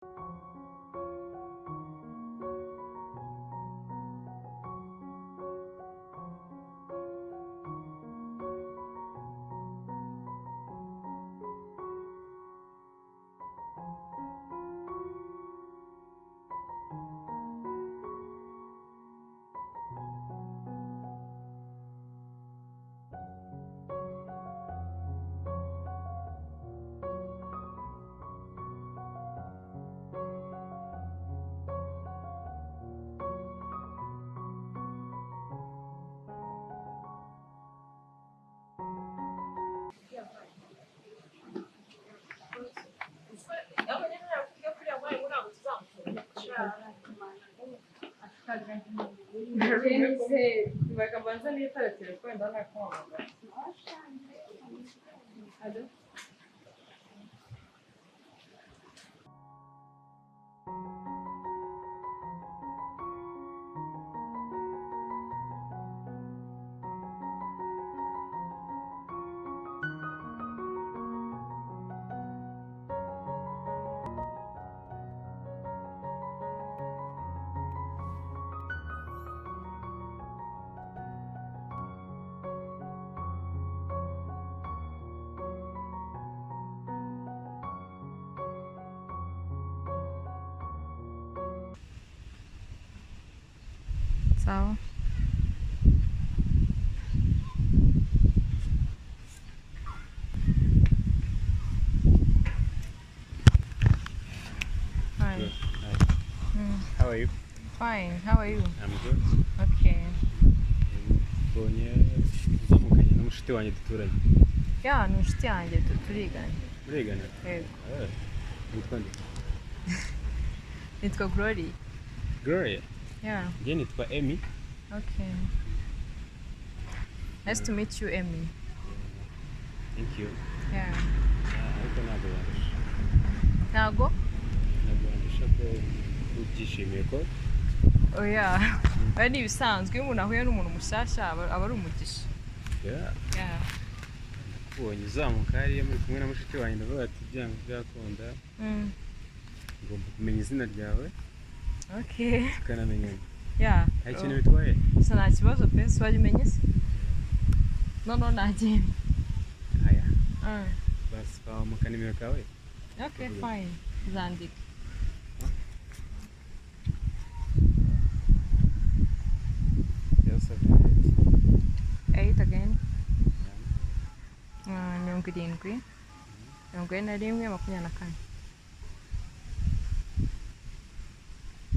Sawa. Hi. Good. Hi. How are you? Fine. How are you? I'm good. Okay. Mbonye uzamukanye n'umushiti wanjye duturanye. Ya, ni inshuti yanjye turigana. Murigana? Yego. Witwa nde? Nitwa Glory. Gloria? Yeah. Njye nitwa Emmy. Okay. Nice to meet you, Emmy. Thank you. Yeah. Ariko ntabwo yandusha. Ntago? Ntabwo yandusha ko ubyishimiye ko. Oh yeah. Ari ibisanzwe iyo umuntu ahuye n'umuntu mushyashya aba ari umugisha. Yeah. Yeah. Ubonye uzamuka hariya muri kumwe na mushiki wanjye ndavuga ati byanga byakunda. Ngomba kumenya izina ryawe. Okay. Tukanamenyana. Yeah. Hari ikintu bitwaye? Gusa nta kibazo pe, si wabimenye se? No, nagenda. Aya. Basi wamuka nimero kawe? Okay, fine. Zandika. Yes, 8 again. 71, 41, 24.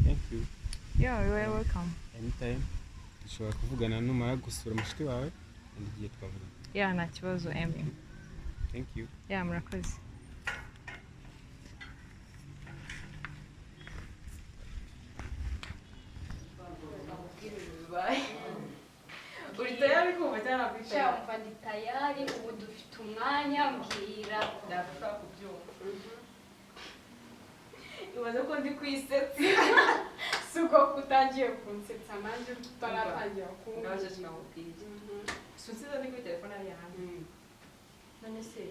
Thank you. Yeah, you are welcome. Anytime. Dushobora kuvugana numara gusura mushiki wawe kandi igihe twavugana. Yeah, nta kibazo Emmy. Thank you. Yeah, murakoze. Uri tayari kumva cyangwa kwishaka? Cyangwa ndi tayari ubu dufite umwanya mbwira Ndashaka kubyumva. Ibaze ko ndi kwisetsa. suko kutangiye kunsetsa manje tutaratangira kumva. Ngaje sinakubwiye. Susiza ni kuri telefone ari hanze. None se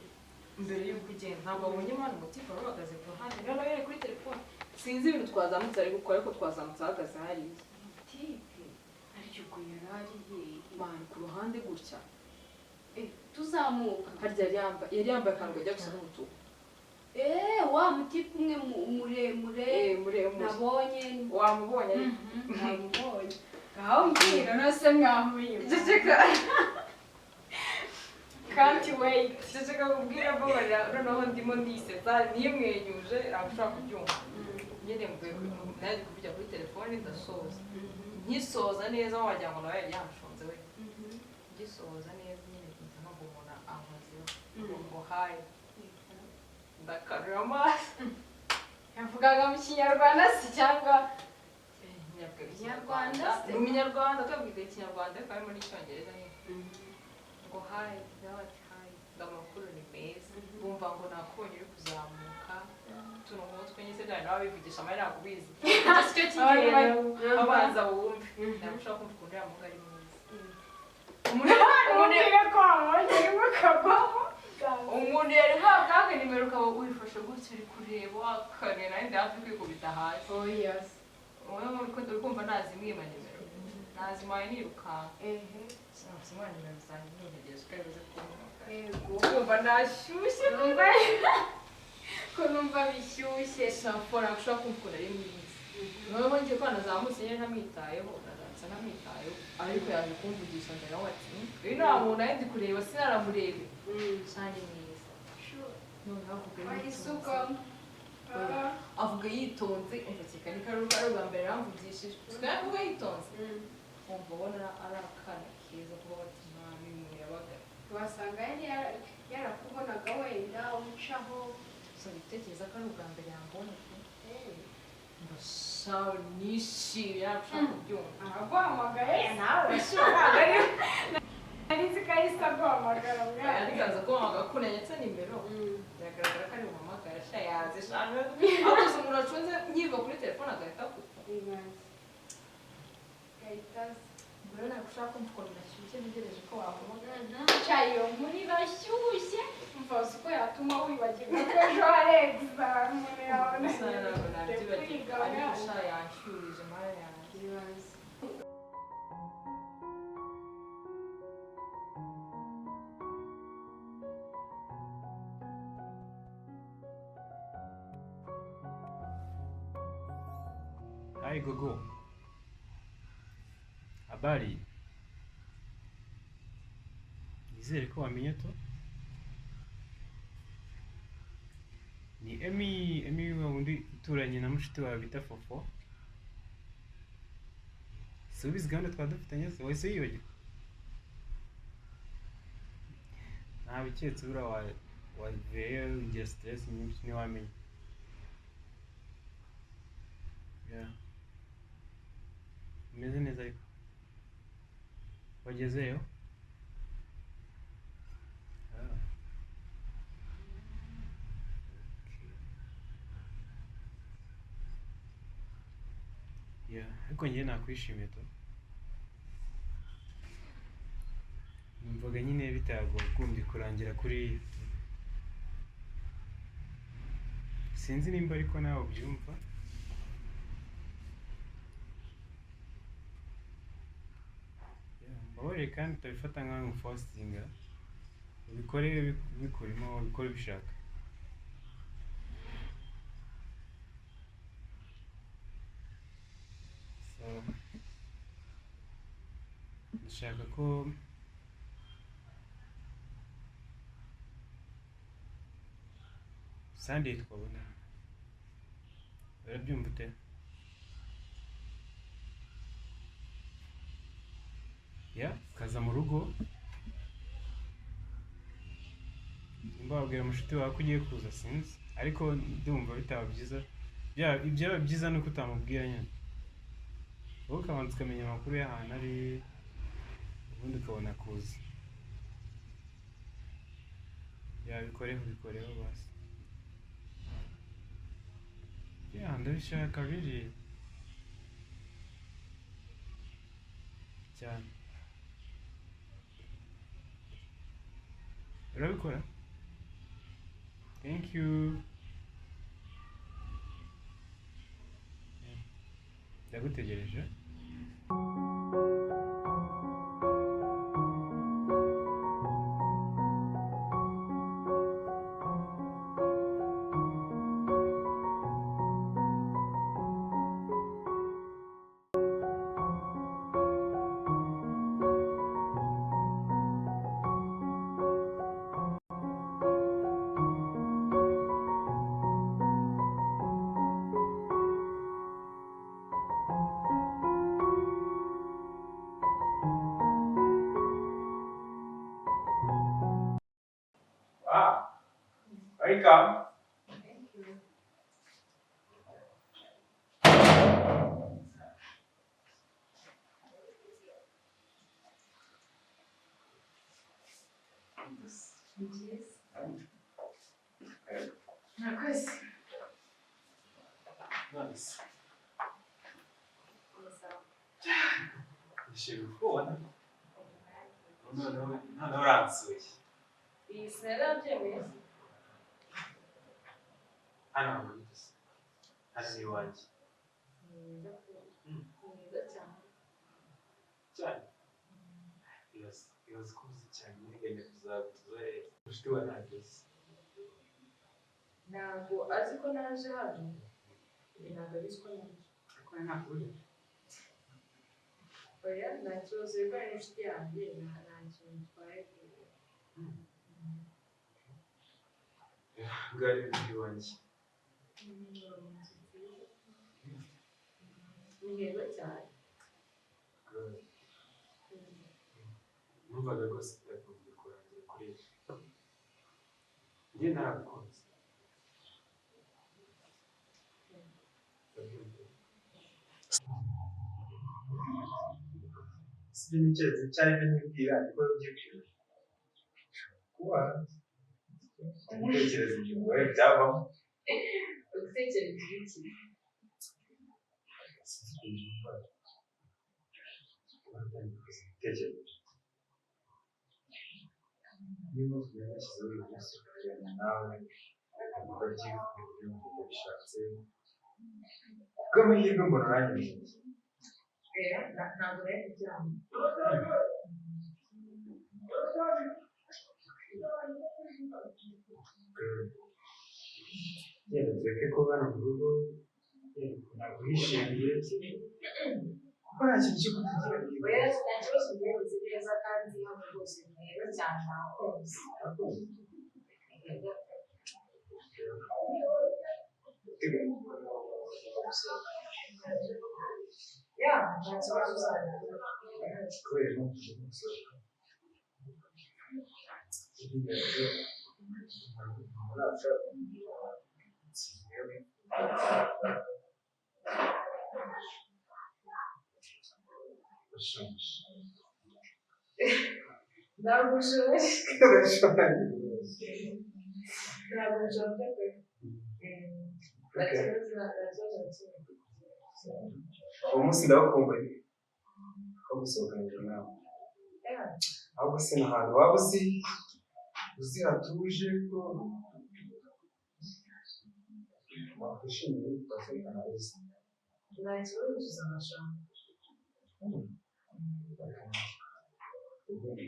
mbere y'uko ugenda ntabwo wabonye mwana umutipe bahagaze ku ruhande rero yari kuri telefone. Sinzi ibintu twazamutse ari gukora ariko twazamutse ahagaze hariya. Tipe aricyo kuyarari ye. Mwana ku ruhande gutya. Tuzamuka. Harya yari yambaye akantu kajya gusa n'umutuku. Wa mutipe umwe muremure. Muremure. Nabonye. Wamubonye? Nabonye. Ngaho mbwira nose mwahuye. Ceceka. Can't wait. Ceceka kubwira mbabara noneho ndimo ndisetsa niyimwenyuje arashaka kubyumva. Nyine mvuye naje kuvuga kuri telefone ndasoza. Nkisoza neza wagira ngo nawe yashonze we. Ngisoza neza nyine nta ntabwo umuntu amuziho. Ngo hayi. Ndakarura amaso. Yavugaga mu Kinyarwanda si cyangwa Ikinyarwanda? Ni Umunyarwanda twabwite Ikinyarwanda ariko ari muri Icyongereza nyine. Ngo hayi, ndabati hayi, ndamakuru ni meza. Bumva ngo nakubonye uri kuzamuka. Tuno mutwe nyise byari nawe bivugisha amarira kubizi. Cyo cy'ingenzi abanza wumve. Ndagushaka kumva ukuntu yamuga ari mwiza. umuntu ko abonye urimo kabamo umuntu yari habwaga nimero ukaba wifashe gutya uri kureba wakarera ndi hafi kwikubita hasi wowe uri kumva nazimwima nimero nazimaye nirukanka sinamuzimwa nimero zanjye ntuntegereze uko aribuze kumwuka kumva nashyushye ko numva bishyushye sinafora ushobora kumukunda ari mwiza noneho ngiye ko nazamutse nyine ntamwitayeho nazamutse ntamwitayeho ariko yaje kumvugisha mbere aho ati uyu nta muntu nari ndi kureba sinaramurebe cyane mwiza noneho avuga yitonze umva kikani kari ubwa mbere yamvugishije twari kuvuga yitonze umva ubona ari akana keza kuba bati mwami umuntu yabaga wasanga yari yarakubonaga wenda umucaho gusa bitekereza ko ari ubwa mbere yambonye ndashawe nishimye nashaka kubyumva araguhamagaye nawe urashobora nari nzi ko ahise aguhamagara ariko aza guhamagara ko nanyetse nimero biragaragara ko ari buhamagara sha yaze shana abuze umuntu acunze nkiva kuri telefone agahita akupa rero ntabwo ushaka kumva ukuntu nashyushye ntegereje ko wahamagara cyayo muri bashyushye umva uzi ko yatuma wibagirwa ko ejo hari egizame umuntu yabona ntabwo nabyibagirwa ariko sha yanshyurije mara yanjye Hi Gogo. Habari. Nizere ko wamenye to. Ni Emi wa undi uturanye na mushiti wawe bita Fofo. Subiza gahunda twadufitanye se wese yiyogera. Nta biketse bura wa veyo ngira stress nyinshi ni wamenye. Yeah. Umeze neza ariko wagezeyo ariko njye nakwishimiye to numvaga nyine bitagombye kurangira kuri sinzi nimba ariko nawe ubyumva mbabarire kandi utabifata nk'aho ngufasitinga ubikore bikurimo ubikore bishaka ndashaka ko Sunday twabona urabyumva ute kaza mu rugo nimba wabwira mushiti wawe ko ugiye kuza sinzi ariko ndumva bitaba byiza ibyaba byiza nuko utamubwira nyine wowe ukabanza ukamenya amakuru y'ahantu ari ubundi ukabona kuza bikoreho basi ndabishaka biri cyane urabikora thank you ndagutegereje Welcome. Thank you. Murakoze. Nice. Nishimiye kubona noneho uransuye iyi sinari yabyemeye se hano hamutse hano ni iwanjye ni mwiza cyane cyane ibaze ko uzi cyane nteganya kuzagutuzahe inshuti wa nageze ntabwo azi ko naje hano ntabwo abizi ko naje ariko ntabwo uri oya nta kibazo rero ari inshuti yanjye nta kintu bitwaye bwari buri iwanjye ni heza cyane numvaga rwose bitakunze kurangira kuri ibi njye narabikunze sinigeze cyane nibwira ariko byibwira kuba ibitekerezo by'umugore byavamo gutekereza iki niba yashyizeho ibintu byose kujyana nawe ntabwo ibyo bishatse bw'amahirwe mbona nanjye ntabwo nari kuryama yenda tureke ko hano mu rugo ntabwo wishimiye kuko nta kintu cyo kutagira oya nta kibazo ubirenze neza kandi hano rwose ni heza cyane nakunze ya nta kibazo uzagira kubera impamvu z'umusoro ntabwo ushoboye ntabwo nshobora pe nta kibazo uwo munsi ndabakumbuye ko gusohokanira nawe ahubwo se ni ahantu waba uzi hatuje ko wakwishimiye twasohokana wese nta kibazo tuzamashamba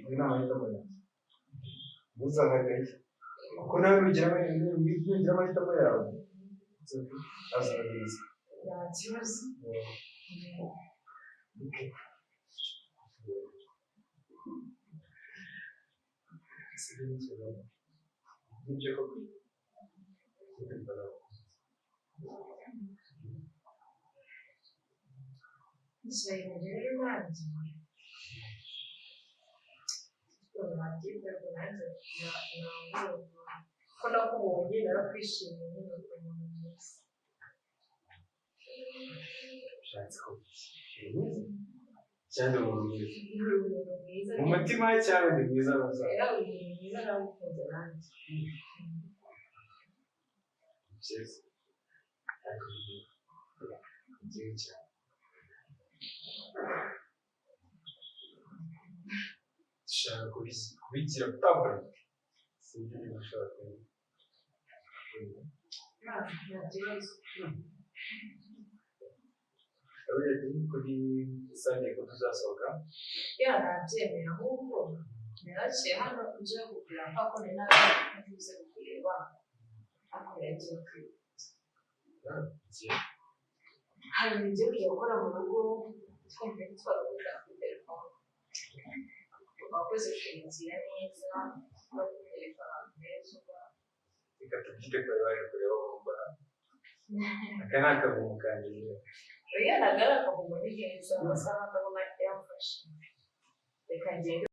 iyi nama y'itamo yawe ntuzahagaye kuko nawe nugira amahitamo yawe azabiriza nta kibazo nibyo koko Israel rero nanjye nabyita ngo nanjye ko nakubonye narakwishimiye nyine ukuntu mwiza ushatse ko cyane umuntu mwiza umuntu mwiza mu mutima we cyane ni mwiza bazaza rero umuntu mwiza namukunze nanjye byiza ariko byiza cyane dushaka kubikira public sinzi niba ushobora kubikora nta kibazo urabona kuri Sunday ko tuzasohoka ya nabyemera ahubwo naraciye hano nje kugura mpako nari naravuze kureba akorera ibyo kwibuka hari ibintu byo kujya gukora mu rugo twumva ntitwarabuze kuri telefone abakozi kwiyakira neza bategereza ahantu heza reka tubyite ko baje kureba bomba aka ni akavumu kanjye oya ntabwo ari akavumu ni heza amasaha ndabona yamfashe reka ngende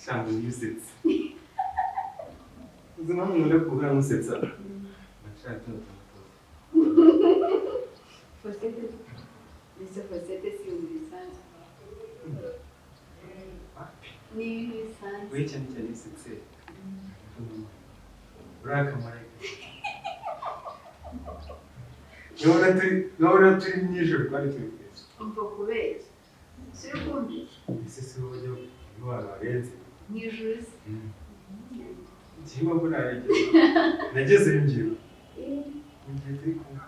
Shango usetsa uzi impamvu nkunda guhora musetsa ndashaka Se fosete si ibintu bisanzwe. Ni ibintu bisanzwe. we cyane cyane isetse urakamaraga gahora turi nijoro twari turi kwezi Umva kubeshya. Si urukumbuye. ese si wowe ujya warenze Nijoro se. Ikigo burarege nageze ngiye ngiye turi kumwe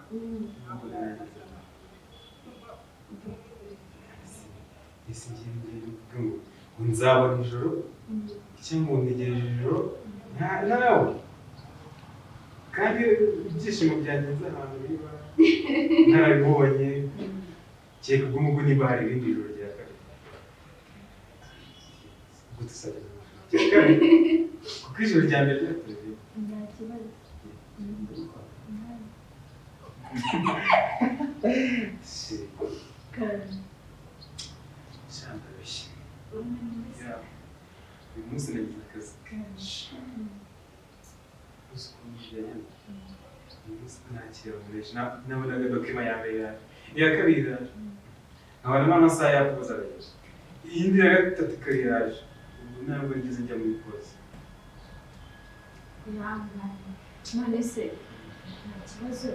ese ngiye ngo nzabona ijoro cyangwa ntegereje ijoro nawe kandi ibyishimo byageze ahantu niba ntarabibonye keka ubwo niba hari irindi joro rya kabiri ubwo tusabye rya kabiri kuko ijoro rya mbere ryatuje Nta kibazo. Kandi. shandarushye uyu munsi nagize akazi gusa ukuntu byagenda uyu munsi nakira umureji nabonaga dokima ya mbere yaje iya kabiri yaje nkabona amasaha yakubuza arageze iyindi ya gatatu ikaba yaje ubu ntabwo nigeze njya muri pose None se nta kibazo.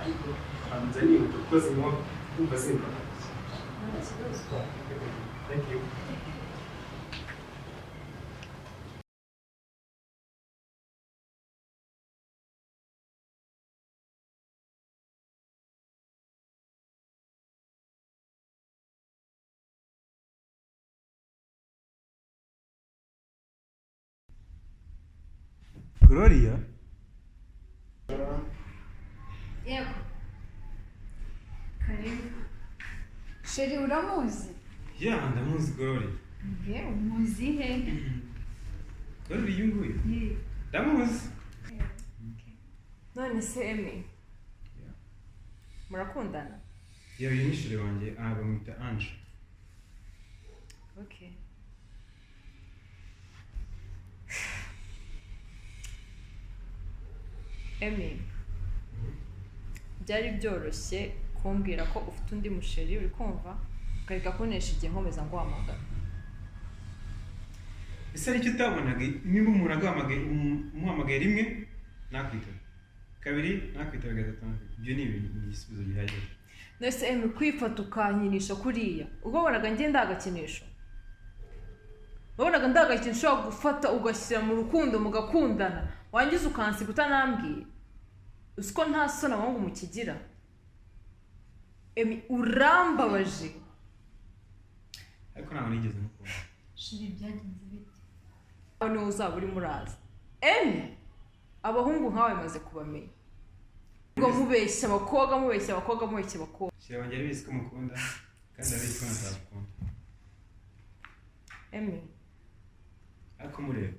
ariko hanze nihuta kuko zirimo kumva simba Nta kibazo. thank you Gloria? Yego. Karibu. Sheri uramuzi? Yeah, ndamuzi Gloria. Yewe umuzi he? Gloria uyu nguyu? Ndamuzi. none se Emi murakundana Yeah, uyu ni sheri wanjye bamwita Ange. okay Emi byari byoroshye kumbwira ko ufite undi musheri uri kumva ukareka kunesha igihe nkomeza nguhamagara Ese aricyo utabonaga niba umuntu aguhamagaye umuhamagaye rimwe nakwitaba kabiri nakwitaba gatatu ibyo ni ibintu igisubizo gihagije nese Emi kwifata ukanyinisha kuriya ubonaga njye ndagakinisho wabonaga ndagakinisho ushobora gufata ugashyira mu rukundo mugakundana wangiza ukansiga utanambwiye usiko nta soni abahungu mukigira Emi urambabaje ariko ntabwo nigeze mukunda Sheri byagenze bite? aho niho uzaba uri muraza Emi abahungu nkawe bamaze kubamenya ngo mubeshya abakobwa mubeshya abakobwa mubeshya abakobwa sheri wanjye arabizi ko mukunda kandi arabizi ko natagukunda Emi ariko mureba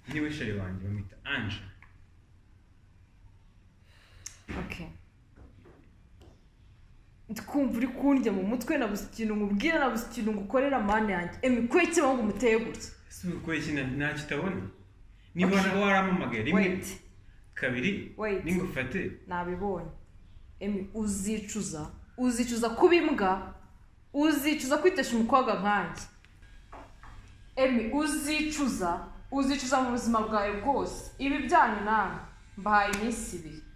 niwe sheri wanjye bamwita Ange. okay ndikumva uri kundya mu mutwe nabuze ikintu nkubwira nabuze ikintu ngukorera mane yanjye Emi kweki bangu muteye gutya ese uko iki ntacyo utabona niba waramamagaye rimwe wait kabiri Wait. ningufate nabibonye Emi uzicuza kuba imbwa uzicuza kwitesha umukobwa nkanjye Emi uzicuza mu buzima bwawe bwose ibi byanyu nawe mbahaye iminsi 2